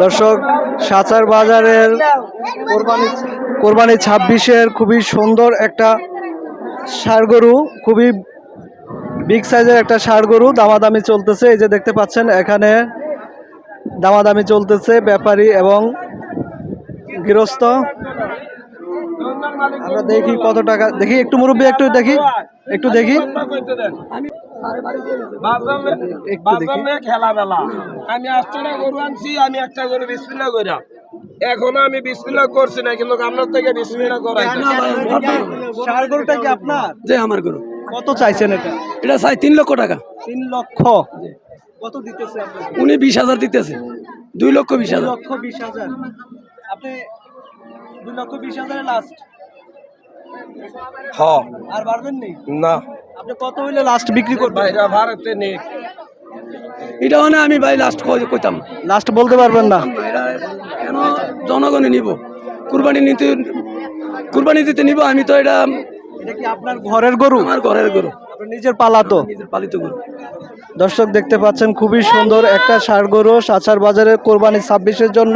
দর্শক, সাচার বাজারের কোরবানি 26-এর খুবই সুন্দর একটা ষাঁড় গরু, খুবই বিগ সাইজের একটা ষাঁড় গরু দামাদামি চলতেছে। এই যে দেখতে পাচ্ছেন, এখানে দামাদামি চলতেছে ব্যাপারী এবং গৃহস্থ। আমরা দেখি কত টাকা, দেখি একটু মুরব্বী, একটু দেখি একটু দেখি খেলাবেলা আমি 8টা গরু আনছি, আমি একটা গরু বিসমিল্লাহ কইরা এখনো আমি বিসমিল্লাহ করছি না, কিন্তু আপনার থেকে বিসমিল্লাহ করাই। ষাঁড় গরুটা কি আপনার? যে আমার গরু। কত চাইছেন এটা? এটা চাই 3 লক্ষ টাকা। 3 লক্ষ। কত দিতেছে আপনি? উনি 20,000 দিতেছে। 2,20,000। 2,20,000 আপনি 2,20,000 লাস্ট? হ্যাঁ। আর পারবেন নি? না। আপনি কত হইলে লাস্ট বিক্রি করবেন? এটা ভারতে নেই। এটা মানে আমি ভাই লাস্ট কইতাম। লাস্ট বলতে পারবেন না? এটা কেন জনগণে নিব, কুরবানি দিতে নিব। আমি তো এটা কি আপনার ঘরের গরু? আমার ঘরের গরু, আপনার নিজের পালাতো? নিজের পালিত গরু। দর্শক দেখতে পাচ্ছেন, খুবই সুন্দর একটা ষাঁড় গরু সাচার বাজারে কোরবানি 26-এর জন্য